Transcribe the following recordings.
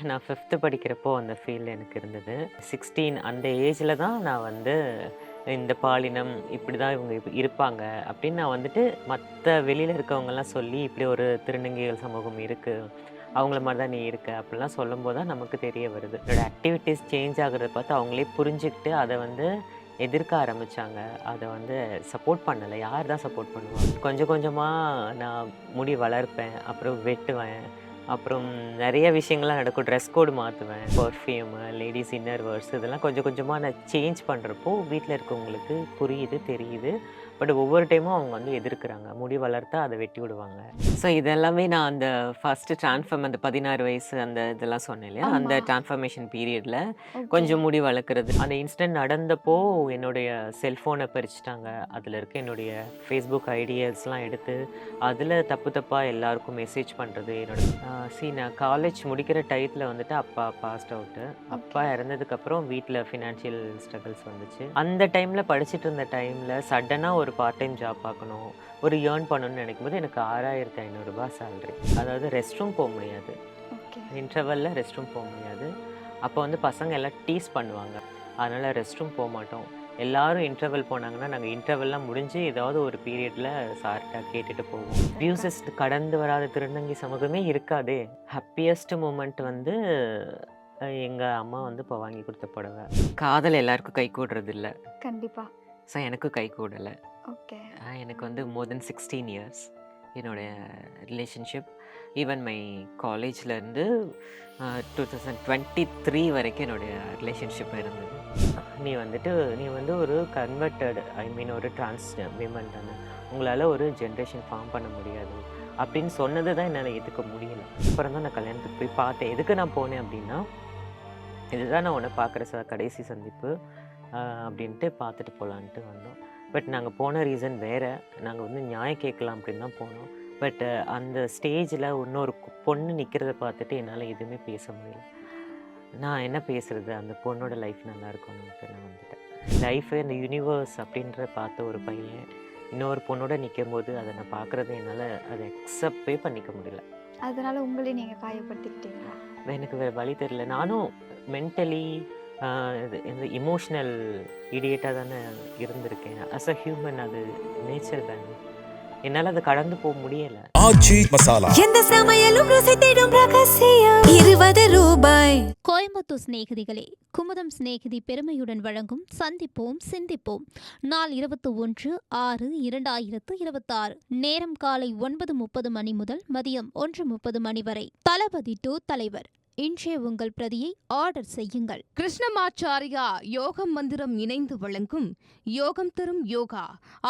நான் 5th படிக்கிறப்போ அந்த ஃபீல் எனக்கு இருந்தது. 16 அந்த ஏஜ்ல தான் நான் வந்து இந்த பாலினம் இப்படி தான் இவங்க இருப்பாங்க அப்படின்னு நான் வந்துட்டு மத்த வெளியில இருக்கவங்கலாம் சொல்லி, இப்படி ஒரு திருநங்கைகள் சமூகம் இருக்கு. அவங்கள மாரி தான் நீ இருக்க அப்படிலாம் சொல்லும்போது தான் நமக்கு தெரிய வருது. என்னோட ஆக்டிவிட்டீஸ் சேஞ்ச் ஆகுறத பார்த்து அவங்களே புரிஞ்சுக்கிட்டு அத வந்து எதிர்க்க ஆரம்பிச்சாங்க. அத வந்து சப்போர்ட் பண்ணல. யார் தான் சப்போர்ட் பண்ணுவா? கொஞ்சம் கொஞ்சமா நான் முடி வளர்ப்பேன். அப்புறம் வெட்டுவேன். அப்புறம் நெறைய விஷயங்கள்லாம் நடக்கும். ட்ரெஸ் கோடு மாத்துவேன். பெர்ஃப்யூமு, லேடீஸ் இன்னர் வேர்ஸ் இதெல்லாம் கொஞ்சம் கொஞ்சமா நான் சேஞ்ச் பண்றப்போ, வீட்ல இருக்கவங்களுக்கு புரியுது, தெரியுது. பட் ஒவ்வொரு டைமும் அவங்க வந்து எதிர்க்கிறாங்க. முடி வளர்த்தா அத வெட்டி விடுவாங்க. ஸோ இதெல்லாமே நான் அந்த ஃபர்ஸ்ட்டு அந்த 16 வயசு அந்த இதெல்லாம் சொன்னேன் இல்லையா? அந்த ஆமா. ட்ரான்ஸ்ஃபர்மேஷன் பீரியட்ல ஓகே. கொஞ்சம் முடி வளர்க்குறது. அந்த இன்சிடென்ட் நடந்தப்போ என்னுடைய செல்ஃபோன பறிச்சுட்டாங்க. அதில இருக்க என்னுடைய Facebook ஐடியாஸ்லாம் எடுத்து, அதில தப்பு தப்பா எல்லாருக்கும் மெசேஜ் பண்றது. என்னோட நான் காலேஜ் முடிக்கிற டயத்துல வந்துட்டு அப்பா பாஸ்ட் அவுட்டு. அப்பா ஓகே. இறந்ததுக்கப்புறம் வீட்ல ஃபினான்ஷியல் ஸ்ட்ரகிள்ஸ் வந்துச்சு. அந்த டைம்ல படிச்சுட்டு இருந்த டைம்ல சடனா ஒரு பார்ட் டைம் ஜாப் பார்க்கணும். ஒரு ஏர்ன் பண்ணணும்னு நினைக்கும்போது எனக்கு ரூ. 6,500 சேலரி. அதாவது ரெஸ்ட் ரூம் போ முடியாது. ஓகே. இன்டர்வல்ல ரெஸ்ட் ரூம் போ முடியாது. அப்போ வந்து பசங்க எல்லாம் டீஸ் பண்ணுவாங்க. அதனால ரெஸ்ட் ரூம் போமாட்டோம். எல்லாரும் இன்டர்வல் போனாங்கன்னா, நாங்க இன்டர்வல்லாம் முடிஞ்சு ஏதாவது ஒரு பீரியட்ல சார்ட்ட கேட்டுட்டு போவோம். சூப்பர். அப்யூசஸ் கடந்து வராத திருநங்கை சமூகமே இருக்காதே! ஹேப்பியஸ்ட் மொமெண்ட் வந்து எங்க அம்மா வந்து இப்போ வாங்கி குடுத்த புடவ. காதல் எல்லாருக்கும் கைகூடுறதில்ல. கண்டிப்பா. ஸோ எனக்கும் கைகூடல. ஓகே. எனக்கு வந்து மோர் தென் 16 இயர்ஸ் என்னுடைய ரிலேஷன்ஷிப். ஈவன் மை காலேஜ்லேருந்து 2023 வரைக்கும் என்னுடைய ரிலேஷன்ஷிப் இருந்தது. நீ வந்து ஒரு கன்வெர்ட்டட் ஐ மீன் ஒரு டிரான்ஸ் விமன் தானே. உங்களால் ஒரு ஜென்ரேஷன் ஃபார்ம் பண்ண முடியாது அப்படின்னு சொன்னது தான் என்னால் ஏற்றுக்க முடியல. அப்புறம் தான் நான் கல்யாணத்துக்கு போய் பார்த்தேன். எதுக்கு நான் போனேன் அப்படின்னா, இதுதான் நான் உன்னை பார்க்குற கடைசி சந்திப்பு அப்படின்ட்டு பார்த்துட்டு போகலான்ட்டு வந்தோம். பட் நாங்கள் போன ரீசன் வேறு. நாங்கள் வந்து நியாயம் கேட்கலாம் அப்படின்னு தான் போனோம். பட் அந்த ஸ்டேஜில் இன்னொரு பொண்ணு நிற்கிறத பார்த்துட்டு என்னால் எதுவுமே பேச முடியல. நான் என்ன பேசுறது? அந்த பொண்ணோட லைஃப் நல்லா இருக்கணும்ன்ட்டு நான் வந்துட்டேன். லைஃபு இந்த யூனிவர்ஸ் அப்படின்ற பார்த்த ஒரு பையன் இன்னொரு பொண்ணோட நிற்கும்போது அதை நான் பார்க்குறது என்னால் அதை அக்செப்டே பண்ணிக்க முடியல. அதனால உங்களே நீங்க காயப்படுத்திக்கிட்டீங்களா? எனக்கு வேறு வழி தெரியல. நானும் மென்டலி இந்த இமோஷ்னல் இடியேட்டாக தானே இருந்திருக்கேன். அஸ் அ ஹியூமன் அது நேச்சர் தானே. என்னால் அதை கடந்து போக முடியலை. ஆச்சி மசாலா எந்த சமையலும் ருசி தேடும் ரகசியம் ₹20. கோயம்புத்தூர் சிநேகிதிகளே, குமுதம் சிநேகிதி பெருமையுடன் வழங்கும் சந்திப்போம் சிந்திப்போம். நாள் 21/6/2026. நேரம் காலை 9:30 மணி முதல் மதியம் 1:30 மணி வரை. தளபதி டு தலைவர். இன்றைய உங்கள் பிரதியை ஆர்டர் செய்யுங்கள். கிருஷ்ணமாச்சாரியா யோகம் மந்திரம் இணைந்து வழங்கும் யோகம் தரும் யோகா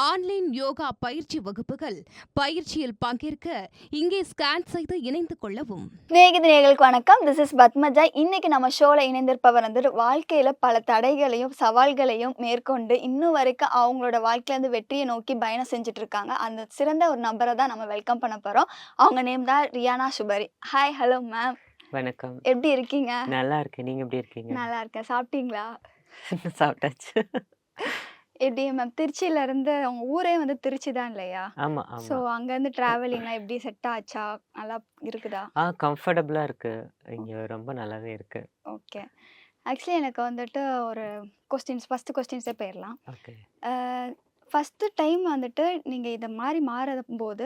ஆன்லைன் யோகா பயிற்சி வகுப்புகள். பயிற்சியில் பங்கேற்க இங்கே ஸ்கேன் செய்து இணைந்து கொள்ளவும். நேயர்களுக்கு வணக்கம். This is Padmaja. இன்னைக்கு நம்ம ஷோல இணைந்திருப்பவர் வந்துட்டு வாழ்க்கையில பல தடைகளையும் சவால்களையும் மேற்கொண்டு இன்னும் வரைக்கும் அவங்களோட வாழ்க்கையில இருந்து வெற்றியை நோக்கி பயணம் செஞ்சுட்டு இருக்காங்க. அந்த சிறந்த ஒரு நபரை தான் நம்ம வெல்கம் பண்ண போறோம். அவங்க நேம் தான் Riyana Subari. Hi, hello ma'am. வணக்கம். எப்படி இருக்கீங்க? நல்லா இருக்கேன். நீங்கள் எப்படி இருக்கீங்க? நல்லா இருக்கேன். சாப்பிட்டீங்களா? சாப்பிட்டாச்சு. எப்படி மேம்? திருச்சியில இருந்து உங்க ஊரே வந்து திருச்சி தான் இல்லையா? ஆமாம் ஸோ ஆமாம். அங்கேருந்து ட்ராவலிங்லாம் எப்படி செட் ஆச்சா? நல்லா இருக்குதா? கம்ஃபர்டபுளாக இருக்குது. இங்கே ரொம்ப நல்லாவே இருக்குது. ஓகே. ஆக்சுவலி எனக்கு வந்துட்டு ஒரு ஃபர்ஸ்ட் கொஸ்டின்ஸே போயிடலாம். ஓகே. ஃபஸ்ட்டு டைம் வந்துட்டு நீங்கள் இதை மாதிரி மாறும்போது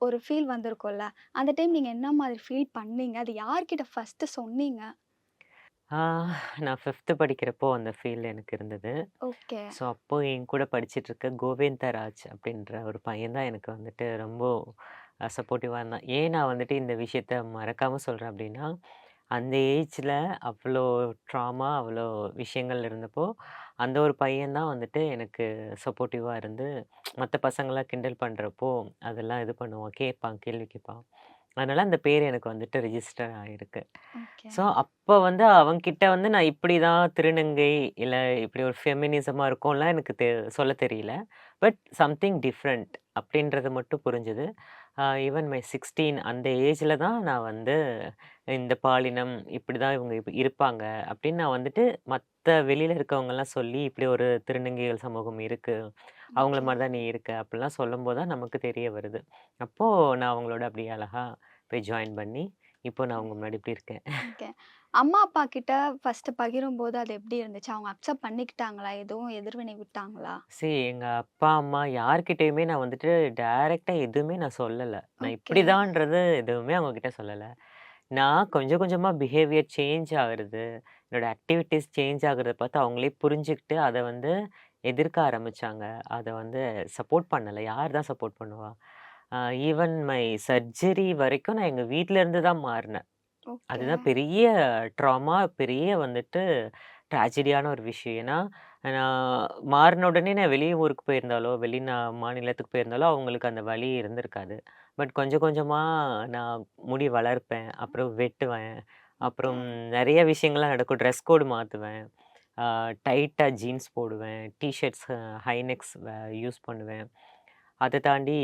ஒரு ஃபீல் வந்திருக்கும்ல, அந்த டைம் நீங்கள் என்ன மாதிரி ஃபீல் பண்ணீங்க? அது யார்கிட்ட ஃபஸ்ட்டு சொன்னீங்க? நான் 5th படிக்கிறப்போ அந்த ஃபீல் எனக்கு இருந்தது. ஓகே. ஸோ அப்போ என் கூட படிச்சுட்டு இருக்க கோவிந்தராஜ் அப்படின்ற ஒரு பையன் தான் எனக்கு வந்துட்டு ரொம்ப சப்போர்ட்டிவாக இருந்தான். ஏன் நான் வந்துட்டு இந்த விஷயத்த மறக்காமல் சொல்கிறேன் அப்படின்னா, அந்த ஏஜில் அவ்வளோ ட்ராமா, அவ்வளோ விஷயங்கள் இருந்தப்போ, அந்த ஒரு பையன் தான் வந்துட்டு எனக்கு சப்போர்ட்டிவாக இருந்து, மற்ற பசங்களாம் கிண்டல் பண்ணுறப்போ அதெல்லாம் இது பண்ணுவான், கேட்பான், கேள்வி கேட்பான். அதனால அந்த பேர் எனக்கு வந்துட்டு ரிஜிஸ்டர் ஆயிருக்கு. ஓகே. ஸோ அப்போ வந்து அவன்கிட்ட வந்து நான் இப்படி தான் திருநங்கை, இல்லை இப்படி ஒரு ஃபெமினிசமாக இருக்கும்லாம் எனக்கு சொல்ல தெரியல. பட் சம்திங் டிஃப்ரெண்ட் அப்படின்றது மட்டும் புரிஞ்சுது. ஈவன் மை 16 அந்த ஏஜில் தான் நான் வந்து இந்த பாலினம் இப்படி தான் இவங்க இருப்பாங்க அப்படின்னு நான் வந்துட்டு மற்ற வெளியில் இருக்கவங்கலாம் சொல்லி, இப்படி ஒரு திருநங்கைகள் சமூகம் இருக்குது. அவங்கள ஓகே. மாதிரி தான் நீ இருக்க அப்படிலாம் சொல்லும்போது தான் நமக்கு தெரிய வருது. அப்போது நான் அவங்களோட அப்படியே அழகா போய் ஜாயின் பண்ணி இப்போ நான் உங்க முன்னாடி இப்படி இருக்கேன். ஓகே. அம்மா, அப்பா கிட்ட ஃபர்ஸ்ட்டு பகிரும்போது அது எப்படி இருந்துச்சு? அவங்க அக்செப்ட் பண்ணிக்கிட்டாங்களா? எதுவும் எதிர்வினை விட்டாங்களா? எங்க அப்பா, அம்மா யார்கிட்டயுமே நான் வந்துட்டு டைரக்ட்டா எதுவுமே நான் சொல்லல. நான் ஓகே. இப்படிதான்றது எதுவுமே அவங்க கிட்ட சொல்லல. நான் கொஞ்சம் கொஞ்சமா பிஹேவியர் சேஞ்ச் ஆகுறது, என்னோட ஆக்டிவிட்டீஸ் சேஞ்ச் ஆகுறத பார்த்து அவங்களே புரிஞ்சுகிட்டு, அத வந்து எதிர்க்க ஆரம்பிச்சாங்க. அத வந்து சப்போர்ட் பண்ணல. யார் தான் சப்போர்ட் பண்ணுவா? அ ஈவன் மை சர்ஜரி வரைக்கும் நான் எங்க வீட்ல இருந்து தான் மாறுனேன். ஓகே. அதுதான் பெரிய ட்ராமா, பெரிய வந்துட்டு ட்ராஜடியான ஒரு விஷயம். ஏன்னா, நான் மாறுன உடனே நான் வெளிய ஊருக்கு போயிருந்தாலோ, மாநிலத்துக்கு போயிருந்தாலோ, அவங்களுக்கு அந்த வலி இருந்திருக்காது. பட் கொஞ்சம் கொஞ்சமா நான் முடி வளர்ப்பேன், அப்புறம் வெட்டுவேன், ஓகே. அப்புறம் நெறைய விஷயங்கள்லாம் நடக்கும். ட்ரெஸ் கோடு மாத்துவேன். டைட்டா ஜீன்ஸ் போடுவேன், டீ-ஷர்ட்ஸ் ஹை நெக்ஸ் யூஸ் பண்ணுவேன். அத தாண்டி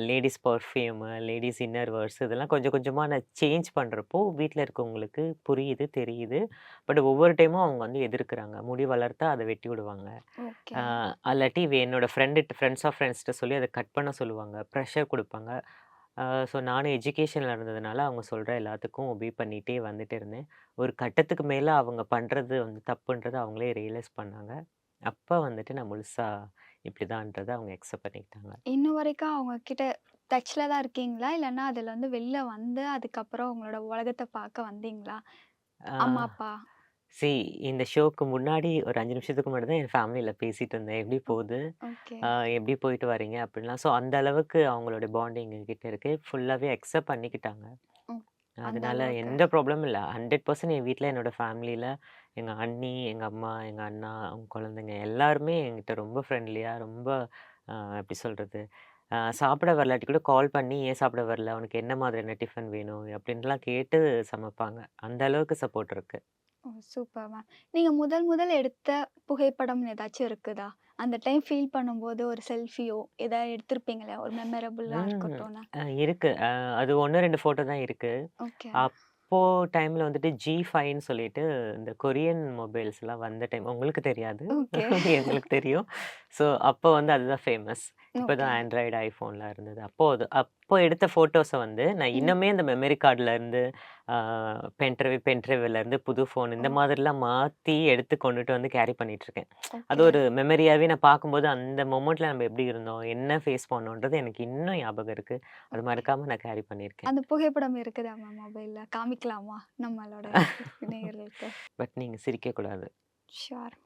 ladies perfume, ladies inner wears இதெல்லாம் கொஞ்சம் கொஞ்சமா நான் சேஞ்ச் பண்றப்போ, வீட்ல இருக்கவங்களுக்கு புரியுது, தெரியுது. பட் ஒவ்வொரு டைமும் அவங்க வந்து எதிர்க்கிறாங்க. முடி வளர்த்தா அத வெட்டி விடுவாங்க. ஓகே. ஆ அல்லாட்டி என்னோட ஃப்ரெண்ட்ஸ் ஆஃப் ஃப்ரெண்ட்ஸ்ட்ட சொல்லி அத கட் பண்ண சொல்லுவாங்க. ப்ரெஷர் குடுப்பாங்க. நானும் எஜுகேஷன்ல இருந்ததுனால அவங்க சொல்ற எல்லாத்துக்கும் ஒபே பண்ணிட்டே வந்துட்டு இருந்தேன். ஒரு கட்டத்துக்கு மேல அவங்க பண்றது வந்து தப்புன்றத அவங்களே ரியலைஸ் பண்ணாங்க. அப்ப வந்துட்டு நான் முழுசா இப்படிதான்றத அவங்க அக்செப்ட் பண்ணிக்கிட்டாங்க. இன்ன வரைக்கும் அவங்க கிட்ட டச்ல தான் இருக்கீங்களா? இல்லன்னா அதுல வந்து வெளில வந்து அதுக்கப்புறம் உங்களோட உலகத்த பார்க்க வந்தீங்களா? ஆ அம்மா, அப்பா. சி இந்த ஷோக்கு முன்னாடி ஒரு 5 நிமிஷத்துக்கு முன்னாடி தான் என் ஃபேமிலில பேசிட்டு இருந்தேன். எப்படி ஓ போகுது? ஓகே. எப்படி போயிட்டு வரீங்க? அப்படின்லாம். அந்த அளவுக்கு அவங்களோட பாண்டிங் எங்ககிட்ட இருக்கு. ஃபுல்லாவே அக்செப்ட் பண்ணிக்கிட்டாங்க. ம். அந்த அதனால அளவுக்கு. எந்த ப்ராப்ளமும் இல்ல. 100% என் வீட்ல என்னோட ஃபேமிலில எங்க அண்ணி, எங்க அம்மா, எங்க அண்ணா, அவங்க குழந்தைங்க எல்லாருமே என்கிட்ட ரொம்ப ஃப்ரெண்ட்லியா ரொம்ப எப்படி சொல்றது? சாப்பிட வரலாட்டி கூட கால் பண்ணி, "ஏன் சாப்பிட வரல? உனக்கு என்ன மாதிரியான டிஃபன் வேணும்?" அப்படின்ட்டுலாம் கேட்டு சமைப்பாங்க. அந்த அளவுக்கு சப்போர்ட் இருக்கு. ஓ! Super ma'am. நீங்க முதல் முதல் எடுத்த புகைப்படம் ஏதாச்சும் இருக்குதா? அந்த டைம் ஃபீல் பண்ணும்போது ஒரு செல்ஃபியோ ஏதாவது எடுத்திருப்பீங்களா? ஒரு மெமரபிளா ம். இருக்கட்டும்னு. இருக்கு. அது 1, 2 ஃபோட்டோ தான் இருக்கு. ஓகே. அப்போ டைம்ல வந்துட்டு G5ன்னு சொல்லிட்டு இந்த கொரியன் மொபைல்ஸ்லாம் வந்த டைம். உங்களுக்கு தெரியாது. ஓகே. எங்களுக்கு தெரியும். அப்போ வந்து அதுதான் ஃபேமஸ். இப்ப ஓகே. தான் ஆண்ட்ராய்டு, ஐஃபோன்லாம் இருந்தது. அப்போ எடுத்த ஃபோட்டோஸ வந்து நான் ம். இன்னுமே அந்த மெமரி கார்ட்ல இருந்து ஆ பென்ட்ரைவ்ல இருந்து புது ஃபோன் ஓ! இந்த மாதிரிலாம் மாத்தி எடுத்து கொண்டுட்டு வந்து கேரி பண்ணிட்டுருக்கேன். அது ஓகே. ஒரு மெமரியாவே நான் பார்க்கும்போது அந்த மொமெண்ட்ல நம்ம எப்படி இருந்தோம்? என்ன ஃபேஸ் பண்ணோன்றது எனக்கு இன்னும் ஞாபகம் இருக்கு. அது ஓகே. மறக்காம நான் கேரி பண்ணியிருக்கேன். அந்த புகைப்படம் இருக்குதா மேம் மொபைல்ல? காமிக்கலாமா? நம்மளோட நேயர்களுக்கு. பட் நீங்க சிரிக்கக்கூடாது. ஷூர்.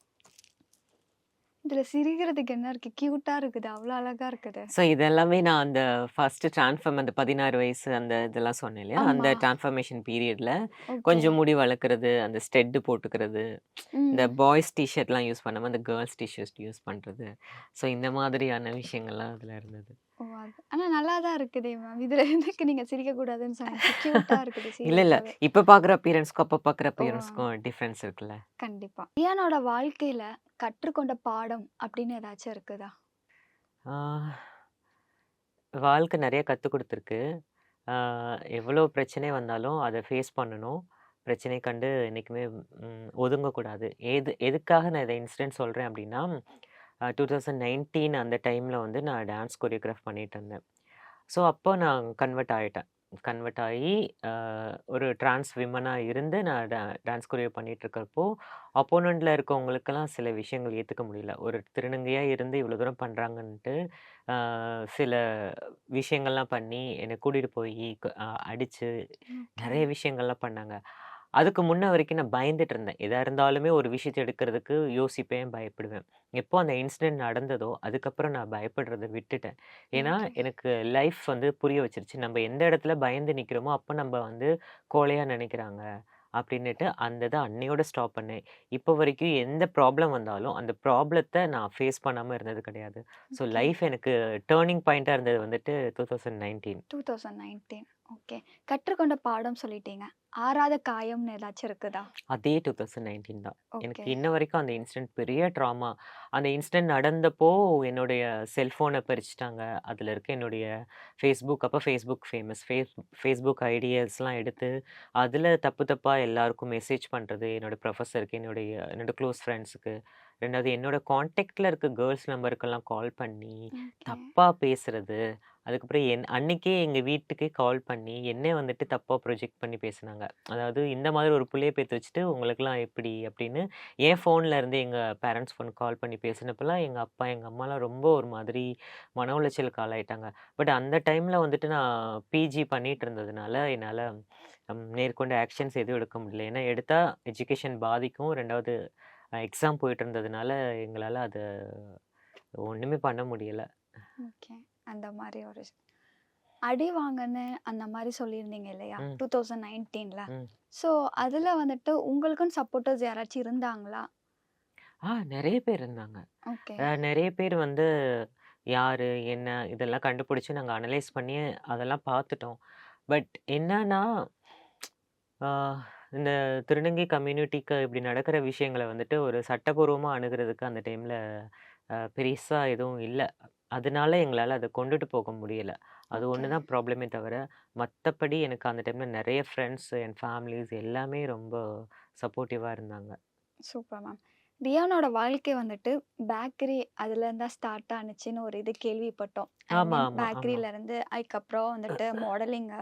இதுல சிரிக்கிறதுக்கு என்ன இருக்கு? கியூட்டா இருக்குது. அவ்ளோ அழகா இருக்குது. இதெல்லாமே நான் அந்த ஃபர்ஸ்ட்டு அந்த 16 வயசு அந்த இதெல்லாம் சொன்னேன் இல்லையா? அந்த ஆமா. ட்ரான்ஸ்ஃபர்மேஷன் பீரியட்ல ஓகே. கொஞ்சம் முடி வளர்க்குறது, அந்த ஸ்டெட் போட்டுக்கிறது, இந்த ம். பாய்ஸ் டீ ஷர்ட்லாம் யூஸ் பண்ணாம, அந்த கேர்ள்ஸ் டீ ஷர்ட் யூஸ் பண்றது. இந்த மாதிரியான விஷயங்கள்லாம் அதுல இருந்தது. ஓ! ஆனா நல்லா தான் இருக்குதே மேம். இதுல எதுக்கு நீங்க சிரிக்கக்கூடாதுன்னு சொன்னீங்க? கியூட்டா இருக்குது இல்ல. சீரியஸாவே. இப்ப பார்க்குற அப்பியரன்ஸ்க்கும், அப்ப பார்க்குற ஓ! அப்பியரன்ஸ்க்கும் டிஃபரன்ஸ் இருக்குல்ல. கண்டிப்பா. ரியானோட வாழ்க்கையில கற்றுக்கொண்ட பாடம் அப்படின்னு ஏதாச்சும் இருக்குதா? ஆ வாழ்க்கை நெறைய கத்துக் குடுத்துருக்கு. ஆ எவ்வளோ பிரச்சனை வந்தாலும் அத ஃபேஸ் பண்ணணும். பிரச்சனை கண்டு என்னைக்குமே ஒதுங்கக்கூடாது. எதுக்காக நான் இத இன்சிடென்ட் சொல்றேன் அப்டின்னா, 2019 அந்த டைம்ல வந்து நான் டான்ஸ் கொரியோகிராஃப் பண்ணிட்டுருந்தேன். அப்போ நான் கன்வெர்ட் ஆயிட்டேன். கன்வெர்ட் ஆயி அ ஒரு ட்ரான்ஸ் விமனா இருந்து நான் டான்ஸ் கொரியோ பண்ணிட்டுருக்கிறப்போ, அப்போனன்ட்ல இருக்கவங்களுக்கெல்லாம் சில விஷயங்கள் ஏத்துக்க முடியல. ஒரு திருநங்கையா இருந்து இவ்வளோ தூரம் பண்றாங்கன்ட்டு, அ சில விஷயங்கள்லாம் பண்ணி என்ன கூட்டிட்டு போயி அடிச்சு ஓகே. நெறைய விஷயங்கள்லாம் பண்ணாங்க. அதுக்கு முன்ன வரைக்கும் நான் பயந்துட்டு இருந்தேன். எதா இருந்தாலுமே ஒரு விஷயத்த எடுக்கிறதுக்கு யோசிப்பேன், பயப்படுவேன். எப்போ அந்த இன்சிடென்ட் நடந்ததோ, அதுக்கப்புறம் நான் பயப்படுறத விட்டுட்டேன். ஏன்னா, ஓகே. எனக்கு லைஃப் வந்து புரிய வச்சுருச்சு. நம்ம எந்த இடத்துல பயந்து நிக்கிறோமோ, அப்ப நம்ம வந்து கோழையா நெனைக்கிறாங்க. அப்படின்னுட்டு அந்த இத அன்னையோட ஸ்டாப் பண்ணேன். இப்போ வரைக்கும் எந்த ப்ராப்ளம் வந்தாலும், அந்த ப்ராப்ளத்த நான் ஃபேஸ் பண்ணாம இருந்தது கிடையாது. ஓகே. லைஃப் எனக்கு டர்னிங் பாயிண்ட்டா இருந்தது வந்துட்டு 2019. 2019. ஓகே. கற்றுக்கொண்ட பாடம் சொல்லிட்டீங்க. ஆறாத காயம்னு ஏதாச்சும் இருக்குதா? அதே 2019 தான். எனக்கு ஓகே. இன்ன வரைக்கும் அந்த இன்சிடென்ட் பெரிய ட்ராமா. அந்த இன்சிடென்ட் நடந்தப்போ என்னுடைய செல்ஃபோன பறிச்சுட்டாங்க. அதுல இருக்க என்னுடைய Facebook ஃபேமஸ். Facebook ஐடியாஸ்லாம் எடுத்து, அதுல தப்பு தப்பா எல்லாருக்கும் மெசேஜ் பண்றது, என்னோட ப்ரொஃபசருக்கு, என்னோட க்ளோஸ் ஃப்ரெண்ட்ஸுக்கு. 2வது என்னோட கான்டாக்ட்ல இருக்க கேர்ள்ஸ் நம்பருக்கெல்லாம் கால் பண்ணி, ஓகே. தப்பா பேசுறது. அதுக்கப்புறம் அன்னைக்கே எங்க வீட்டுக்கே கால் பண்ணி, என்னைய வந்துட்டு தப்பா ப்ரொஜெக்ட் பண்ணி பேசுனாங்க. அதாவது இந்த மாதிரி ஒரு புள்ளைய பெத்து வச்சுட்டு உங்களுக்கெல்லாம் எப்படி அப்படின்னு என் ஃபோன்ல இருந்து எங்க பேரண்ட்ஸ் ஃபோனுக்கு கால் பண்ணி பேசினப்பலாம் எங்க அப்பா, எங்க அம்மாலாம் ரொம்ப ஒரு மாதிரி மன உளைச்சலுக்கு ஆளாயிட்டாங்க. பட் அந்த டைம்ல வந்துட்டு நான் பிஜி பண்ணிட்டு இருந்ததுனால, என்னால மேற்கொண்டு ஆக்ஷன்ஸ் எதுவும் எடுக்க முடியல. ஏன்னா எடுத்தா எஜுகேஷன் பாதிக்கும். 2வது எக்ஸாம் போயிட்டு இருந்ததுனால, எங்களால அத ஒண்ணுமே பண்ண முடியல. ஓகே. அந்த மாரி ஒரு அடி வாங்கன்னு அந்த மாரி சொல்லியிருந்தீங்க இல்லையா? ம். 2019ல. ம். ஸோ, அதுல வந்துட்டு உங்களுக்குன்னு சப்போர்ட்டர்ஸ் யாராச்சும் இருந்தாங்களா? நெறைய பேர் இருந்தாங்க. ஓகே. நெறைய பேர் வந்து யாரு, என்ன இதெல்லாம் கண்டுபிடிச்சு நாங்க அனலைஸ் பண்ணி அதெல்லாம் பார்த்துட்டோம். பட் என்னன்னா, ஆ இந்த திருநங்கை கம்யூனிட்டிக்கு இப்படி நடக்கிற விஷயங்கள வந்துட்டு ஒரு சட்டபூர்வமா அணுகுறதுக்கு அந்த டைம்ல பெரிசா எதுவும் இல்ல. அதனால எங்களால அத கொண்டுட்டு போக முடியல. அது ஓகே. ஒண்ணு தான் ப்ராப்ளமே தவிர, மத்தபடி எனக்கு அந்த டைம்ல நெறைய ஃப்ரெண்ட்ஸ் அண்ட் ஃபேமிலீஸ் எல்லாமே ரொம்ப சப்போர்ட்டிவா இருந்தாங்க. Super ma'am. ரியானோட வாழ்க்கை வந்துட்டு பேக்கரி அதுலேருந்து தான் ஸ்டார்ட் ஆனுச்சுன்னு ஒரு இது கேள்விப்பட்டோம். ஐ ஆமா, மீன் ஆமா, ஆமா. பேக்கரியிலேருந்து அதுக்கப்புறம் வந்துட்டு மாடலிங்கு.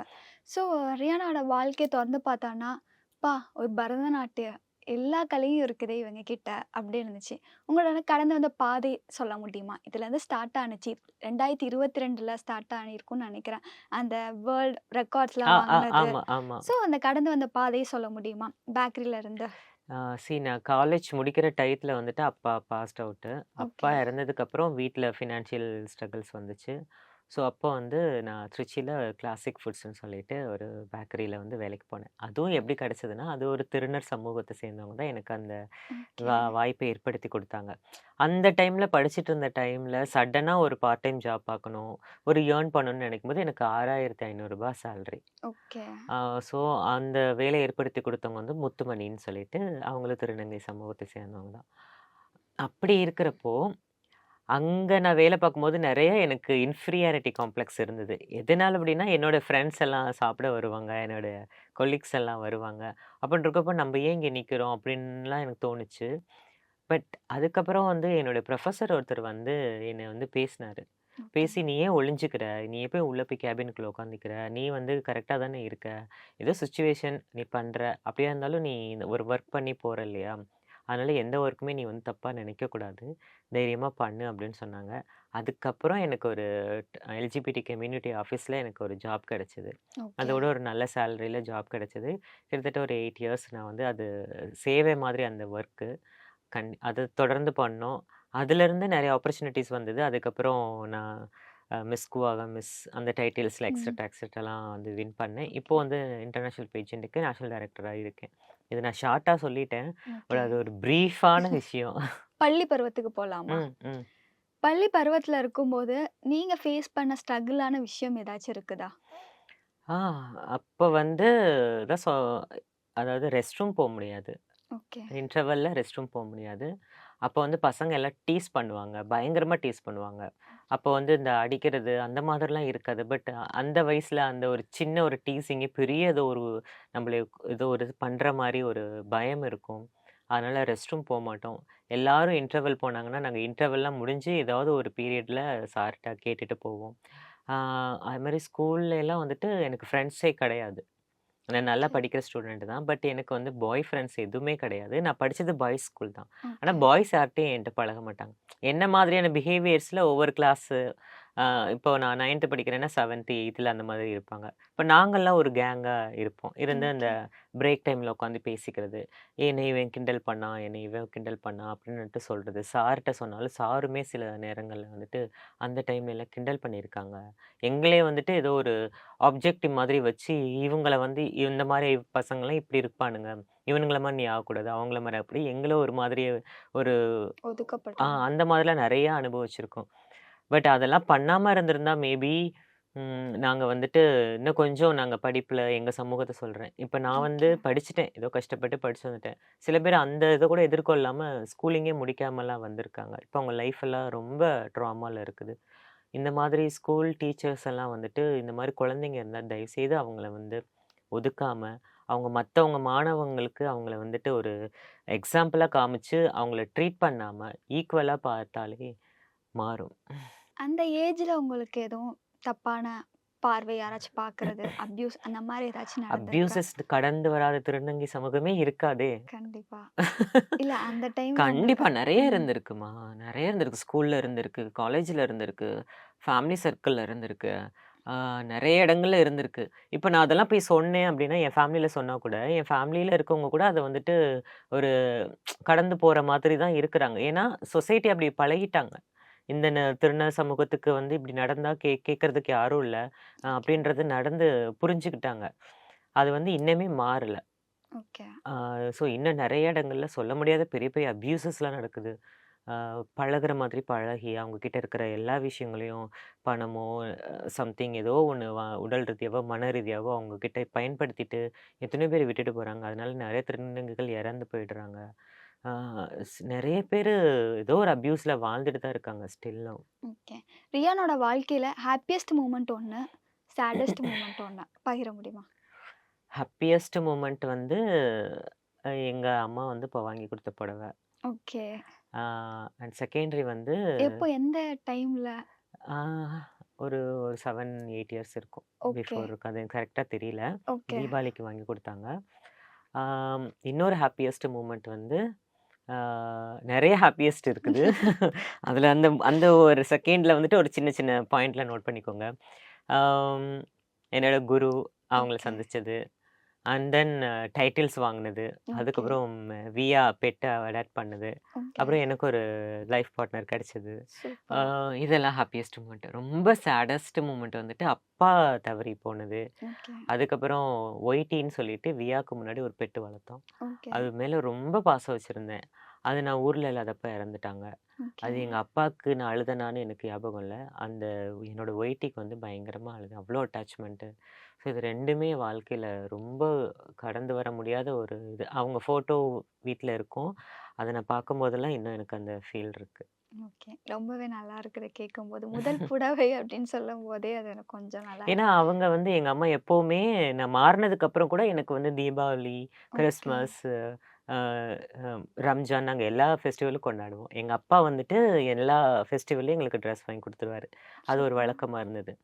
ஸோ ரியானோட வாழ்க்கைய தொறந்து பார்த்தான்னா, "அப்பா! ஒரு பரதநாட்டியம் எல்லா கலையும் இருக்குதே இவங்க கிட்ட" அப்படி இருந்துச்சு. உங்களோட கடந்து வந்த பாதை சொல்ல முடியுமா? இதுலேருந்து ஸ்டார்ட் ஆனுச்சு. 2022ல ஸ்டார்ட் ஆனிருக்கும்னு நெனைக்கிறேன். அந்த வேர்ல்ட் ரெக்கார்ட்ஸ்லாம் வாங்குனது. ஆமா, ஆமா. ஸோ அந்த கடந்து வந்த பாதைய சொல்ல முடியுமா? பேக்கரியிலேருந்து. நான் காலேஜ் முடிக்கிற டயத்துல வந்துட்டு அப்பா பாஸ்ட் அவுட்டு. அப்பா ஓகே. இறந்ததுக்கப்புறம் வீட்ல ஃபினான்ஷியல் ஸ்ட்ரகிள்ஸ் வந்துச்சு. ஸோ, அப்போ வந்து நான் திருச்சியில கிளாசிக் ஃபுட்ஸ்ன்னு சொல்லிட்டு ஒரு பேக்கரியில வந்து வேலைக்கு போனேன். அதுவும் எப்படி கிடைச்சதுன்னா, அது ஒரு திருநர் சமூகத்த சேர்ந்தவங்க தான் எனக்கு அந்த ஓகே. வாய்ப்பை ஏற்படுத்தி குடுத்தாங்க. அந்த டைம்ல படிச்சுட்டு இருந்த டைம்ல சடனா ஒரு பார்ட் டைம் ஜாப் பார்க்கணும், ஒரு ஏர்ன் பண்ணணும்னு நினைக்கும்போது எனக்கு ரூ. 6,500 சேலரி. ஓகே. ஸோ அந்த வேலைய ஏற்படுத்தி குடுத்தவங்க வந்து முத்துமணின்னு சொல்லிட்டு, அவங்களும் திருநங்கை சமூகத்தை சேர்ந்தவங்க தான். அப்படி இருக்கிறப்போ, அங்க நான் வேலை பார்க்கும்போது நெறைய எனக்கு இன்ஃபீரியாரிட்டி காம்ப்ளெக்ஸ் இருந்தது. எதனால அப்படின்னா, என்னோட ஃப்ரெண்ட்ஸ் எல்லாம் சாப்பிட வருவாங்க. என்னோட கொலீக்ஸ் எல்லாம் வருவாங்க. அப்படின்றக்கப்போ நம்ம ஏன் இங்க நிக்கிறோம்? அப்படின்லாம் எனக்கு தோணுச்சு. பட் அதுக்கப்புறம் வந்து என்னோட ப்ரொஃபசர் ஒருத்தர் வந்து என்னை வந்து பேசினாரு. ஓகே. பேசி "நீ ஏன் ஒளிஞ்சுக்கிற? நீ போய் உள்ள போய் கேபினுக்குள்ள உட்காந்துக்கிற? நீ வந்து கரெக்ட்டா தானே இருக்க. ஏதோ சிச்சுவேஷன் நீ பண்ற. அப்படியா இருந்தாலும் நீ இந்த ஒரு ஒர்க் பண்ணி போற இல்லையா? அதனால எந்த ஒர்க்குமே நீ வந்து தப்பா நினைக்கக்கூடாது. தைரியமா பண்ணு" அப்படின்னு சொன்னாங்க. அதுக்கப்புறம் எனக்கு ஒரு எல்ஜிபிடி கம்யூனிட்டி ஆஃபீஸ்ல எனக்கு ஒரு ஜாப் கிடைச்சது. ஓகே. அதோட ஒரு நல்ல சேலரில ஜாப் கிடைச்சது. கிட்டத்தட்ட ஒரு 8 இயர்ஸ் நான் வந்து அது சேவை மாதிரி அந்த ஒர்க்கு. அத தொடர்ந்து பண்ணோம். அதுலேருந்து நெறைய ஆப்பர்ச்சுனிட்டீஸ் வந்தது. அதுக்கப்புறம் நான் மிஸ் கூவாக மிஸ் அந்த டைட்டில்ஸ்ல ம். எக்ஸெட்ராலாம் வந்து வின் பண்ணேன். இப்போ வந்து இன்டர்நேஷனல் பேஜெண்ட்க்கு நேஷனல் டைரக்டரா இருக்கேன். இத நான் ஷார்ட்டா சொல்லிட்டேன். ஓகே. பட் அது ஒரு பிரீஃபான விஷயம். பள்ளி பருவத்துக்கு போலாமா? ம், ம். பள்ளி பருவத்துல இருக்கும்போது, நீங்க ஃபேஸ் பண்ண ஸ்ட்ரகிளான விஷயம் ஏதாச்சும் இருக்குதா? ஆ அப்ப வந்து தான் அதாவது ரெஸ்ட் ரூம் போ முடியாது. ஓகே. இன்டர்வல்ல ரெஸ்ட் ரூம் போ முடியாது. அப்போ வந்து பசங்க எல்லாம் டீஸ் பண்ணுவாங்க. பயங்கரமா டீஸ் பண்ணுவாங்க. அப்போ வந்து இந்த அடிக்கிறது அந்த மாதிரிலாம் இருக்காது. பட் அந்த வயசுல அந்த ஒரு சின்ன ஒரு டீசிங்கே பெரிய ஏதோ ஒரு நம்மள ஏதோ ஒரு பண்ற மாரி ஒரு பயம் இருக்கும். அதனால ரெஸ்ட் ரூம் போமாட்டோம். எல்லாரும் இன்டர்வல் போனாங்கன்னா, நாங்க இன்டர்வல்லாம் முடிஞ்சு ஏதாவது ஒரு பீரியட்ல சார்ட்ட கேட்டுட்டு போவோம். ஆ அதுமாரி ஸ்கூல்ல எல்லாம் வந்துட்டு எனக்கு ஃப்ரெண்ட்ஸே கிடையாது. நான் நல்லா ஓகே. படிக்கிற ஸ்டூடெண்ட் தான். பட் எனக்கு வந்து பாய் ஃப்ரெண்ட்ஸ் எதுவுமே கிடையாது. நான் படிச்சது பாய்ஸ் ஸ்கூல் தான். ஆனா ஓகே. பாய்ஸ் யார்ட்டயும் என்ட்ட பழக மாட்டாங்க. என்ன மாதிரியான பிஹேவியர்ஸ்ல ஒவ்வொரு கிளாஸு இப்போ நான் 9த் படிக்கிறேன்னா 7த், 8த்ல அந்த மாதிரி இருப்பாங்க. இப்ப நாங்கலாம் ஒரு கேங்கா இருப்போம். இருந்து அந்த ஓகே. பிரேக் டைம்ல உட்காந்து பேசிக்கிறது. "என்னை இவன் கிண்டல் பண்ணான், என்னை இவன் கிண்டல் பண்ணான்" அப்படின்னுட்டு சொல்றது. சார்ட்ட சொன்னாலும் சாருமே சில நேரங்கள்ல வந்துட்டு அந்த டைம்லலாம் கிண்டல் பண்ணியிருக்காங்க. எங்களே வந்துட்டு ஏதோ ஒரு ஆப்ஜெக்டிவ் மாதிரி வச்சு, இவங்கள வந்து இந்த மாரி பசங்கலாம் இப்படி இருப்பானுங்க. இவனுங்கள மாரி நீ ஆகக்கூடாது. அவங்கள மாரி அப்படி எங்கள ஒரு மாதிரி ஒரு ஒதுக்கப்பட்டாங்க. அந்த மாதிரிலாம் நெறைய அனுபவிச்சிருக்கோம். பட் அதெல்லாம் பண்ணாம இருந்திருந்தா மேபி நாங்க வந்துட்டு இன்னும் கொஞ்சம் நாங்க படிப்புல எங்க சமூகத்த சொல்றேன். இப்ப நான் வந்து ஓகே. படிச்சுட்டேன். ஏதோ கஷ்டப்பட்டு படிச்சு வந்துட்டேன். சில பேர் அந்த இத கூட எதிர்கொள்ளாம ஸ்கூலிங்கே முடிக்காமலாம் வந்திருக்காங்க. இப்ப அவங்க லைஃப் எல்லாம் ரொம்ப ட்ராமால இருக்குது. இந்த மாதிரி ஸ்கூல் டீச்சர்ஸ் எல்லாம் வந்துட்டு இந்த மாரி குழந்தைங்க இருந்தா தயவுசெய்து அவங்கள வந்து ஒதுக்காம, அவங்க மற்றவங்க மாணவங்களுக்கு அவங்கள வந்துட்டு ஒரு எக்ஸாம்பிளாக காமிச்சு அவங்கள ட்ரீட் பண்ணாமல் ஈக்குவலாக பார்த்தாலே மாறும். அந்த ஏஜ்ல உங்களுக்கு எதுவும் தப்பான பார்வை யாராச்சும் பார்க்கறது, அப்யூஸ் அந்த மாதிரி ஏதாச்சும் நடந்திருக்கா? அப்யூசஸ் கடந்து வராத திருநங்கை சமூகமே இருக்காதே. கண்டிப்பா. இல்ல அந்த டைம்ல கண்டிப்பா உங்களுக்கு நிறைய ம். இருந்திருக்குமா. நிறைய இருந்திருக்கு. ஸ்கூல்ல இருந்திருக்கு, காலேஜ்ல இருந்திருக்கு, ஃபேமிலி சர்க்கிள்ல இருந்திருக்கு. ஆ நெறைய இடங்கள்ல இருந்திருக்கு. இப்ப நான் அதெல்லாம் போய் சொன்னேன் அப்டின்னா, என் ஃபேமிலில சொன்னா கூட, என் ஃபேமிலில இருக்கவங்க கூட அத வந்துட்டு ஒரு கடந்து போற மாதிரி தான் இருக்குறாங்க. ஏன்னா, சொசைட்டி அப்டி பழகிட்டாங்க. இந்த திருநர் சமூகத்துக்கு வந்து இப்டி நடந்தா கேட்கறதுக்கு யாரும் இல்ல. அப்டின்றது நடந்து புரிஞ்சுக்கிட்டாங்க. அது வந்து இன்னுமே மாறல. ஓகே. ஸோ இன்னும் நெறைய இடங்கள்ல சொல்ல முடியாத பெரிய பெரிய அப்யூசஸ்லாம் நடக்குது. ஆ பழகுற மாதிரி பழகி, அவங்க கிட்ட இருக்கிற எல்லா விஷயங்களையும் பணமோ, சம்திங் ஏதோ ஒண்ணு உடல் ரீதியாவோ, மன ரீதியாவோ அவங்க கிட்ட பயன்படுத்திட்டு எத்தனையோ பேர் விட்டுட்டு போறாங்க. அதனால நெறைய திருநங்கைகள் இறந்து போயிடுறாங்க. ஆ நெறைய பேரு ஏதோ ஒரு அப்யூஸ்ல வாழ்ந்துட்டு தான் இருக்காங்க ஸ்டில்லும். ஓகே. ரியானோட வாழ்க்கையில ஹேப்பியஸ்ட் மூமெண்ட் ஒண்ணு, சேடஸ்ட் மூமெண்ட் ஒண்ணு பகிர முடியுமா? ஹேப்பியஸ்ட் மூமெண்ட் வந்து எங்க அம்மா வந்து இப்போ வாங்கி குடுத்த புடவ. ஓகே. அண்ட் செகண்டரி வந்து எப்போ எந்த டைம்ல? ஆ ஒரு ஒரு 7, 8 இயர்ஸ் இருக்கும். ஓகே. பிஃபோர் இருக்கு. அது எனக்கு கரெக்ட்டா தெரியல. ஓகே. தீபாவளிக்கு வாங்கி குடுத்தாங்க. இன்னொரு ஹேப்பியஸ்ட் மூமெண்ட் வந்து ஆ நெறைய ஹேப்பியஸ்ட் இருக்குது. அதில அந்த அந்த ஒரு செகண்ட்ல வந்துட்டு ஒரு சின்ன சின்ன பாயிண்ட்ல நோட் பண்ணிக்கோங்க. ஆம் என்னோட குரு அவங்கள ஓகே. சந்திச்சது. அண்ட் தென் டைட்டில்ஸ் வாங்குனது. ஓகே. அதுக்கப்புறம் வியா பெட்ட அடாப்ட் பண்ணது. ஓகே. அப்புறம் எனக்கு ஒரு லைஃப் பார்ட்னர் கிடைச்சது. சூப்பர். இதெல்லாம் ஹேப்பியஸ்ட் மூமெண்ட். ரொம்ப சேடஸ்ட் மூமெண்ட் வந்துட்டு அப்பா தவறி போனது. ஓகே. அதுக்கப்புறம் ஒய்டின்னு சொல்லிட்டு வியாக்கு முன்னாடி ஒரு பெட்டு வளர்த்தோம். ஓகே. அது மேல ரொம்ப பாசம் வச்சிருந்தேன். அது நான் ஊர்ல இல்லாதப்ப இறந்துட்டாங்க. ஓகே. அது எங்க அப்பாவுக்கு நான் அழுதனான்னு எனக்கு ஞாபகம் இல்ல. அந்த என்னோட ஒய்டிக்கு வந்து பயங்கரமா அழுதேன். அவ்ளோ அட்டாச்மெண்ட்டு. ஸோ இது 2மே வாழ்க்கையில ரொம்ப கடந்து வர முடியாத ஒரு இது. அவங்க ஃபோட்டோ வீட்ல இருக்கும். அத நான் பார்க்கும்போதெல்லாம் இன்னும் எனக்கு அந்த ஃபீல் இருக்கு. ஓகே. ரொம்பவே நல்லா இருக்குது கேட்கும்போது. முதல் புடவை அப்படின்னு சொல்லும்போதே அது எனக்கு கொஞ்சம் நல்லா ஏன்னா, இருக்கு. அவங்க வந்து எங்க அம்மா எப்பவுமே நான் மாறுனதுக்கு அப்புறம் கூட எனக்கு வந்து தீபாவளி, ஓகே. கிறிஸ்மஸ், அ அ ரம்ஜான் நாங்க எல்லா ஃபெஸ்டிவலும் கொண்டாடுவோம். எங்க அப்பா வந்துட்டு எல்லா ஃபெஸ்டிவல்லயும் எங்களுக்கு ட்ரெஸ் வாங்கி குடுத்துருவாரு. அது ஒரு சூப்பர். வழக்கமா இருந்தது.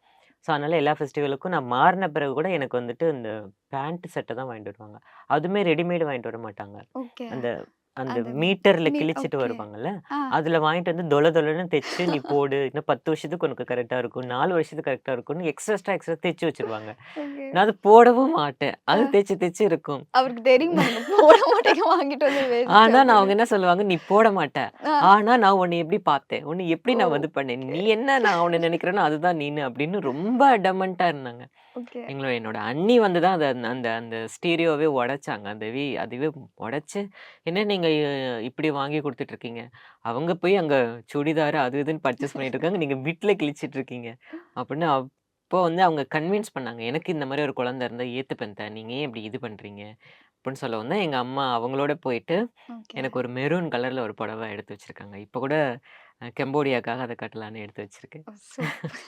ஸோ, அதனால எல்லா ஃபெஸ்டிவலுக்கும் நான் மாறுன பிறகு கூட எனக்கு வந்துட்டு இந்த பேண்ட் சட்டை தான் வாங்கிட்டு வருவாங்க. அதுவுமே ரெடிமேட் வாங்கிட்டு வர மாட்டாங்க. ஓகே. அந்த அந்த அந்த மீட்டர்ல கிழிச்சிட்டு ஓகே. வருவாங்கல்ல, ஆ. அதுல வாங்கிட்டு வந்து தொல தொலன்னு தைச்சு நீ போடு. இன்னும் 10 வருஷத்துக்கு உனக்கு கரெக்ட்டா இருக்கும். 4 வருஷத்துக்கு கரெக்ட்டா இருக்கும்னு எக்ஸ்ட்ரா தைச்சு வச்சுருவாங்க. ஓகே. நான் அது போடவும் மாட்டேன். அது ஆ. தைச்சு இருக்கும். அவருக்கு தெரியுமா நீங்க போட மாட்டீங்க வாங்கிட்டு வந்து வேஸ்ட் ஆனா நான் அவங்க அப்படின்னு. என்ன சொல்லுவாங்க, "நீ போட மாட்ட. ஆ. ஆனா நான் உன்னை எப்படி பார்த்தேன்? உன்னை எப்படி ஓ! நான் இது பண்ணேன்? நீ என்ன நான் உன்ன நினைக்கிறேனோ அதுதான் நீனு" அப்படின்னு ரொம்ப அடமன்ட்டா இருந்தாங்க. ஓகே. என்னோட அண்ணி வந்து தான் அத அந்த அந்த ஸ்டீரியோவே உடைச்சாங்க. அதுவே உடைச்சு, "என்ன நீங்க இப்படி வாங்கி குடுத்துட்டு இருக்கீங்க? அவங்க போய் அங்க சுடிதார் அது இதுன்னு பர்ச்சேஸ் பண்ணிட்டு இருக்காங்க. நீங்க வீட்ல கிழிச்சிட்டு இருக்கீங்க." அப்படின்னு அப்போ வந்து அவங்க கன்வின்ஸ் பண்ணாங்க. "எனக்கு இந்த மாரி ஒரு குழந்தை இருந்தா ஏத்துப்பேன் அத்த. நீங்க ஏன் இப்படி இது பண்றீங்க?" அப்படின்னு சொல்லவும் தான் எங்க அம்மா அவங்களோட போயிட்டு ஓகே. எனக்கு ஒரு மெரூன் கலர்ல ஒரு புடவ எடுத்து வச்சிருக்காங்க. இப்ப கூட கம்போடியாக்காக அத கட்டலான்னு எடுத்து வச்சிருக்கேன். ஓ! சூப்பர்.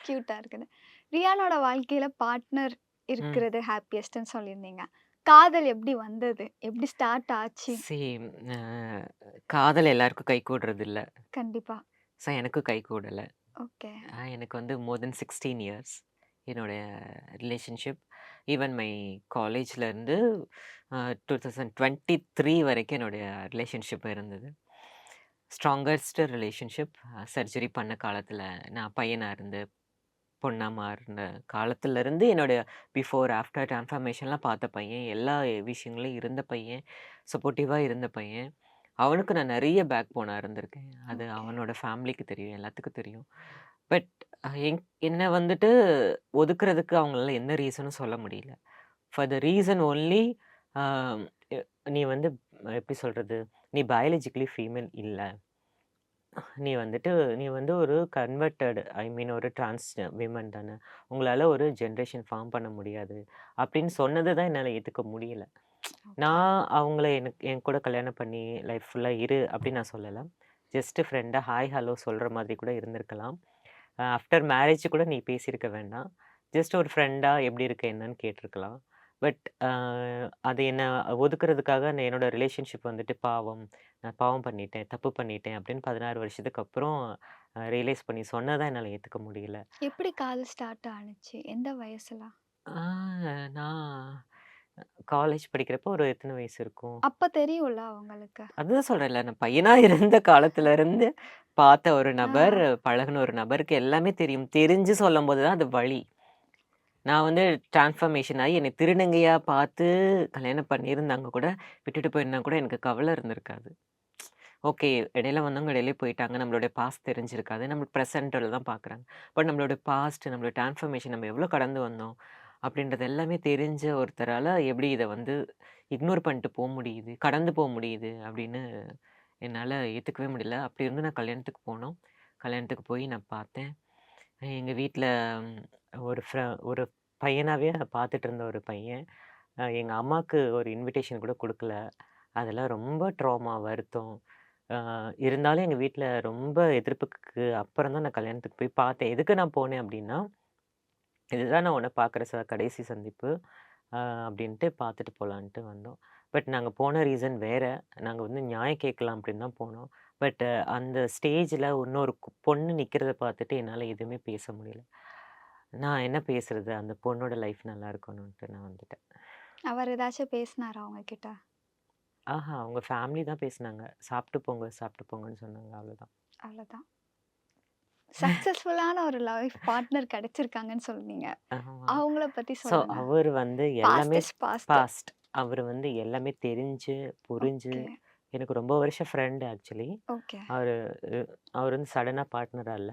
கியூட்டா இருக்குது. ரியானோட வாழ்க்கையில பார்ட்னர் ம். இருக்கிறது ஹேப்பியஸ்ட்ன்னு சொல்லியிருந்தீங்க. காதல் எப்படி வந்தது? எப்படி ஸ்டார்ட் ஆச்சு? சி அ காதல் எல்லாருக்கும் கைகூடுறது இல்ல. கண்டிப்பா. ஸோ எனக்கும் கைகூடல. ஓகே. எனக்கு வந்து மோர் தென் 16 இயர்ஸ் என்னுடைய ரிலேஷன்ஷிப். ஈவன் மை காலேஜ்லேருந்து 2023 வரைக்கும் என்னுடைய ரிலேஷன்ஷிப் இருந்தது. Strongest relationship. சர்ஜரி பண்ண காலத்தில் நான் பையனாக இருந்து பொண்ணா மாறின காலத்துலேருந்து என்னுடைய பிஃபோர், ஆஃப்டர் ட்ரான்ஸ்ஃபர்மேஷன்லாம் பார்த்த பையன். எல்லா விஷயங்களையும் இருந்த பையன். சப்போர்ட்டிவாக இருந்த பையன். அவனுக்கு நான் நெறைய பேக் போனா இருந்திருக்கேன். அது ஓகே. அவனோட ஃபேமிலிக்கு தெரியும். எல்லாத்துக்கும் தெரியும். பட் என்ன வந்துட்டு ஒதுக்குறதுக்கு அவங்களால எந்த ரீசனும் சொல்ல முடியல. For the reason only a a நீ வந்து எப்படி சொல்றது? நீ பயாலஜிக்கலி ஃபீமேல் இல்ல. நீ வந்து ஒரு கன்வெர்ட்டட் ஐ மீன் ஒரு டிரான்ஸ் விமன் தானே. உங்களால ஒரு ஜெனரேஷன் ஃபார்ம் பண்ண முடியாது. அப்படின்னு சொன்னது தான் என்னால ஏத்துக்க முடியல. ஓகே. நான் அவங்கள என் கூட கல்யாணம் பண்ணி லைஃப் ஃபுல்லா இரு அப்படின்னு நான் சொல்லல. ஜஸ்ட் ஃப்ரெண்டா ஹாய், ஹலோ சொல்ற மாதிரி கூட இருந்திருக்கலாம். ஆஃப்டர் மேரேஜ் கூட நீ பேசியிருக்க வேண்டாம். ஜஸ்ட் ஒரு ஃப்ரெண்டா எப்படி இருக்க என்னன்னு கேட்டிருக்கலாம். பட் அது என்ன ஒதுக்குறதுக்காக என்னோட ரிலேஷன்ஷிப் வந்துட்டு நான் பாவம் பண்ணிட்டேன், தப்பு பண்ணிட்டேன் அப்படின்னு 16 வருஷத்துக்கு அப்புறம் ரியலைஸ் பண்ணி சொன்னதா என்னால ஏத்துக்க முடியல. எப்படி காதல் ஸ்டார்ட் ஆனுச்சு? எந்த வயசுல? ஆ நான் காலேஜ் படிக்கிறப்போ ஒரு எத்தன வயசு இருக்கும்? அப்ப தெரியும்ல அவங்களுக்கு. அதுதான் சொல்றேன்ல, நான் பையனா இருந்த காலத்துல இருந்து பார்த்த ஒரு ஆ. நபர், பழகுன ஒரு நபருக்கு எல்லாமே தெரியும். தெரிஞ்சு சொல்லும்போது தான் அது வலி. நான் வந்து ட்ரான்ஸ்ஃபர்மேஷன் ஆயி என்னை திருநங்கையா பார்த்து கல்யாணம் பண்ணியிருந்தாங்க கூட, விட்டுட்டு போயிருந்தா கூட எனக்கு கவலை இருந்திருக்காது. ஓகே, இடையில வந்தவங்க இடையிலே போயிட்டாங்க. நம்மளுடைய பாஸ்ட் தெரிஞ்சிருக்காது. நம்ம பிரசன்ட்ல தான் பார்க்குறாங்க. பட் நம்மளோட பாஸ்ட், நம்மளோட ட்ரான்ஸ்ஃபர்மேஷன் நம்ம எவ்வளோ கடந்து வந்தோம், அப்படின்றது எல்லாமே தெரிஞ்ச ஒருத்தரால எப்படி இத வந்து இக்னோர் பண்ணிட்டு முடியுது, கடந்து முடியுது அப்படின்னு என்னால ஏத்துக்கவே முடியல. அப்படி இருந்து நான் கல்யாணத்துக்கு போனோம். கல்யாணத்துக்கு போய் நான் பார்த்தேன். எங்க வீட்ல ஒரு ஒரு பையனாவே பார்த்துட்டு இருந்த ஒரு பையன். எங்க அம்மாக்கு ஒரு இன்விடேஷன் கூட குடுக்கல. அதெல்லாம் ரொம்ப ட்ராமா, வருத்தம். அ இருந்தாலும் எங்க வீட்ல ரொம்ப எதிர்ப்புக்கு அப்புறம் தான் நான் கல்யாணத்துக்கு போய் பார்த்தேன். எதுக்கு நான் போனேன் அப்டின்னா, இதுதான் நான் உன்ன பார்க்குற கடைசி சந்திப்பு. அப்டின்ட்டு பார்த்துட்டு போலான்ட்டு வந்தோம். பட் நாங்க போன ரீசன் வேற. நாங்க வந்து நியாயம் கேட்கலாம் அப்டின்னு தான் போனோம். பட் அந்த ஸ்டேஜ்ல இன்னொரு பொண்ணு நிக்கிறத பார்த்துட்டு என்னால எதுவுமே பேச முடியல. நான் என்ன பேசுறது? அந்த பொண்ணோட லைஃப் நல்லா இருக்கணுன்ட்டு நான் வந்துட்டேன். அவர் ஏதாச்சும் பேசினாரா உங்ககிட்ட? அவங்க ஃபேமிலி தான் பேசுனாங்க. சாப்பிட்டு போங்கன்னு சொன்னாங்க. அவ்வளோதான். அவ்வளோதான். சக்சஸ்ஃபுல்லான ஒரு லைஃப் பார்ட்னர் கிடைச்சிருக்காங்கன்னு சொன்னீங்க. ஆமா. அவங்கள பத்தி ஸோ சொல்லுங்க. அவரு வந்து பாஸ்ட் எல்லாமே இஸ் பாஸ்ட். பாஸ்ட். அவரு வந்து எல்லாமே தெரிஞ்சு, புரிஞ்சு ஓகே. எனக்கு ரொம்ப வருஷ ஃப்ரெண்ட் ஆக்சுவலி. ஓகே. அவரு அவரு வந்து சடனா பார்ட்னரா இல்ல.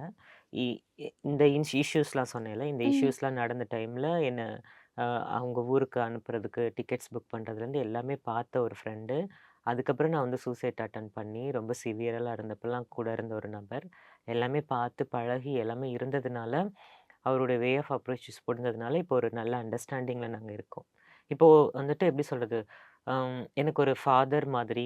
இ இ இந்த இஷ்யூஸ்லாம் சொன்னேன்ல, இந்த ம். இஷ்யூஸ்லாம் நடந்த டைம்ல என்ன அ அவங்க ஊருக்கு அனுப்புறதுக்கு டிக்கெட்ஸ் புக் பண்றதுலேருந்து எல்லாமே பார்த்த ஒரு ஃப்ரெண்டு. அதுக்கப்புறம் நான் வந்து சூசைட் அட்டெம்ப்ட் பண்ணி ரொம்ப சிவியரலா இருந்தப்பலாம் கூட இருந்த ஒரு நபர். எல்லாமே பார்த்து பழகி எல்லாமே இருந்ததுனால, அவருடைய வே ஆஃப் அப்ரோச்சஸ் புரிஞ்சதுனால, இப்போ ஒரு நல்ல அண்டர்ஸ்டாண்டிங்ல நாங்க இருக்கோம். இப்போ வந்துட்டு எப்படி சொல்றது? எனக்கு ஒரு ஃபாதர் மாதிரி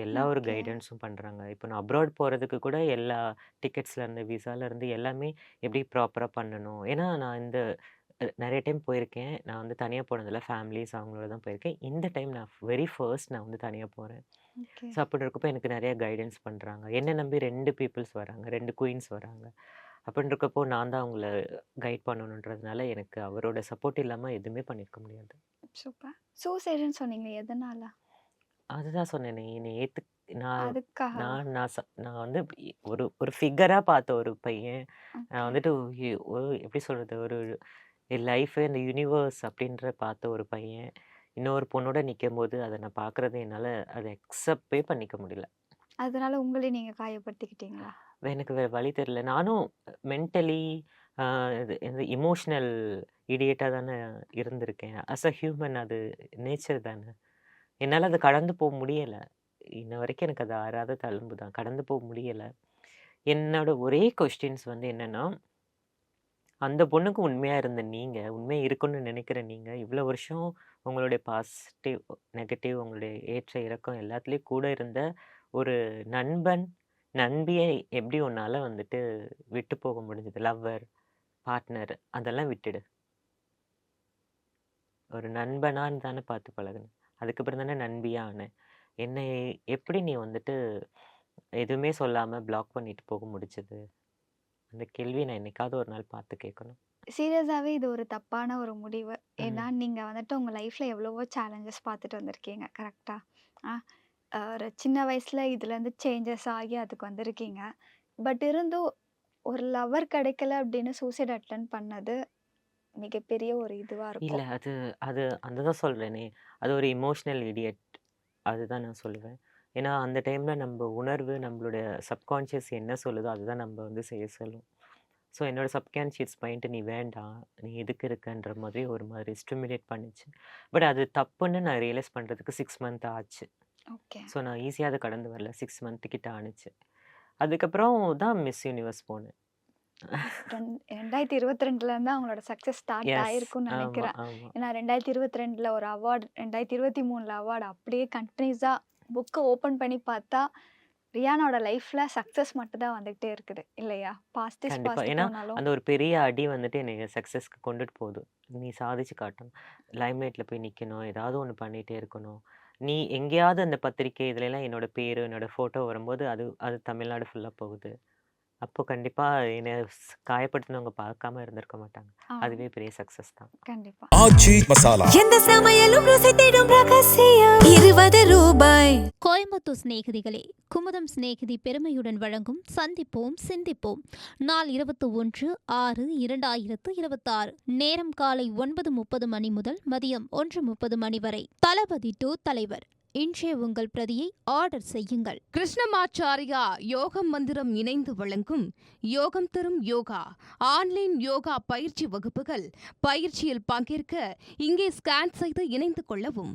எல்லா ஒரு ஓகே. கைடன்ஸும் பண்றாங்க. இப்போ நான் அப்ராட் போறதுக்கு கூட எல்லா டிக்கெட்ஸ்லேருந்து, விசாலேருந்து எல்லாமே எப்படி ப்ராப்பரா பண்ணணும். ஏன்னா நான் இந்த நெறைய டைம் போயிருக்கேன். நான் வந்து தனியா போனதில்ல. ஃபேமிலிஸ் அவங்களோட தான் போயிருக்கேன். இந்த டைம் நான் வெரி ஃபர்ஸ்ட் நான் வந்து தனியா போறேன். ஓகே. ஸோ அப்படி இருக்கப்போ எனக்கு நெறைய கைடன்ஸ் பண்றாங்க. என்ன நம்பி 2 பீப்பிள்ஸ் வராங்க. 2 குயின்ஸ் வராங்க. அப்படின்னு இருக்கப்போ நான் தான் அவங்கள கைட் பண்ணணுன்றதுனால எனக்கு அவரோட சப்போர்ட் இல்லாம எதுவுமே பண்ணியிருக்க முடியாது. சூப்பர். சூசைடுன்னு சொன்னீங்க. எதனால? அதுதான் சொன்னேனே, என்னை நான் அதுக்காகவா? நான் நான் ச நான் வந்து ஒரு ஒரு ஃபிகரா பார்த்த ஒரு பையன். நான் ஓகே. வந்துட்டு எப்படி சொல்றது? ஒரு லைஃபு, இந்த யூனிவர்ஸ் அப்படின்ற பார்த்த ஒரு பையன். இன்னொரு பொண்ணோட நிக்கும்போது, அத நான் பார்க்குறது என்னால அத அக்செப்ட்டே பண்ணிக்க முடியல. அதனால உங்கள நீங்க காயப்படுத்திக்கிட்டீங்களா? எனக்கு வேற வழி தெரியல. நானும் மென்டலி அ இது இந்த எமோஷனல் இடியட்டா தானே இருந்திருக்கேன். அஸ் அ ஹியூமன் அது நேச்சர் தானே. என்னால அத கடந்து முடியல. இன்ன வரைக்கும் எனக்கு அது ஆறாத தழும்பு தான். கடந்து முடியல. என்னோட ஒரே கொஸ்டின்ஸ் வந்து என்னன்னா, அந்த பொண்ணுக்கு உண்மையா இருந்த நீங்க, உண்மையா இருக்கணும்னு நினைக்கிற நீங்க, இவ்வளோ வருஷம் உங்களுடைய பாசிட்டிவ், நெகட்டிவ் உங்களுடைய ஏற்ற இறக்கம் எல்லாத்துலயும் கூட இருந்த ஒரு நண்பன், நண்பிய எப்படி உன்னால வந்துட்டு விட்டு போக முடிஞ்சது? லவ்வர், பார்ட்னர் அதெல்லாம் விட்டுடு. ஒரு நண்பனான்னு தானே பார்த்து பழகுன. அதுக்கப்புறம் தானே நண்பியா ஆன. என்னை எப்படி நீ வந்துட்டு எதுவுமே சொல்லாம பிளாக் பண்ணிட்டு போக முடிஞ்சது? அந்த கேள்விய நான் என்னைக்காவது ஒரு நாள் பார்த்து கேட்கணும். சீரியஸாவே இது ஒரு தப்பான ஒரு முடிவு. ஏன்னா, ம். நீங்க வந்துட்டு உங்க லைஃப்ல எவ்வளவோ சேலஞ்சஸ் பார்த்துட்டு வந்திருக்கீங்க. கரெக்ட்டா? ஆ ஒரு சின்ன வயசுல இதுலேருந்து சேஞ்சஸ் ஆகி அதுக்கு வந்திருக்கீங்க. பட் இருந்தும் ஒரு லவர் கிடைக்கல அப்படின்னு சூசைட் அட்டெம்ப்ட் பண்ணது மிகப்பெரிய ஒரு இதுவா இல்ல இருக்கும். அது அது அதுதான் சொல்றேனே. அது ஒரு எமோஷனல் இடியட். அதுதான் நான் சொல்லுவேன். ஏன்னா, அந்த டைம்ல நம்ப உணர்வு, நம்மளுடைய சப்கான்ஷியஸ் என்ன சொல்லுதோ, அதுதான் நம்ப வந்து செய்ய சொல்லும். ஸோ, என்னோட சப்கான்ஷியஸ் மைண்ட் நீ வேண்டாம், நீ எதுக்கு இருக்கன்ற மாதிரி ஒரு மாதிரி ஸ்டிமுலேட் பண்ணுச்சு. பட் அது தப்புன்னு நான் ரியலைஸ் பண்றதுக்கு 6 மந்த் ஆச்சு. ஓகே. ஸோ, நான் ஈஸியா அத கடந்து வரல. 6 மந்த் கிட்ட ஆனுச்சு. அதுக்கப்புறம் தான் மிஸ் யூனிவர்ஸ் போனேன். 2022ல இருந்து அவங்களோட சக்சஸ் ஸ்டார்ட் எஸ். ஆயிருக்கும்னு ஆமா, நினைக்கிறேன். ஆமா. ஏன்னா 2022ல ஒரு அவார்ட், 2023ல அவார்ட் அப்படியே கன்டினியூஸா புக்க ஓப்பன் பண்ணி பார்த்தா, ரியானோட லைஃப்ல சக்சஸ் மட்டும் தான் வந்துகிட்டே இருக்குது இல்லையா? பாஸ்ட் இஸ் கண்டிப்பா. பாஸ்ட் ஏன்னா, போனாலும் அந்த ஒரு பெரிய அடி வந்துட்டு என்னைய சக்ஸஸ்க்கு கொண்டுட்டு போகுது. நீ சாதிச்சு காட்டணும். லைம்லைட்ல போய் நிக்கணும். ஏதாவது ஒண்ணு பண்ணிட்டே இருக்கணும். நீ எங்கேயாவது அந்த பத்திரிக்கை இதுலலாம் என்னோட பேரு, என்னோட ஃபோட்டோ வரும்போது, அது அது தமிழ்நாடு ஃபுல்லா போகுது. அப்போ கண்டிப்பா என்னைய காயப்படுத்தினவங்க பார்க்காம இருந்திருக்க மாட்டாங்க. ஆ, அதுவே பெரிய சக்சஸ் தான். கண்டிப்பா. ஆச்சி மசாலா எந்த சமையலும் ருசி தேடும் ரகசியம் 20 ரூபாய். கோயம்புத்தூர் சிநேகிதிகளே, குமுதம் சிநேகிதி பெருமையுடன் வழங்கும் சந்திப்போம் சிந்திப்போம். நாள் 21/6/2026. நேரம் காலை 9:30 மணி முதல் மதியம் 1:30 மணி வரை. தளபதி டு தலைவர். இன்றைய உங்கள் பிரதியை ஆர்டர் செய்யுங்கள். கிருஷ்ணமாச்சாரியா யோகம் மந்திரம் இணைந்து வழங்கும் யோகம் தரும் யோகா ஆன்லைன் யோகா பயிற்சி வகுப்புகள். பயிற்சியில் பங்கேற்க இங்கே ஸ்கேன் செய்து இணைந்து கொள்ளவும்.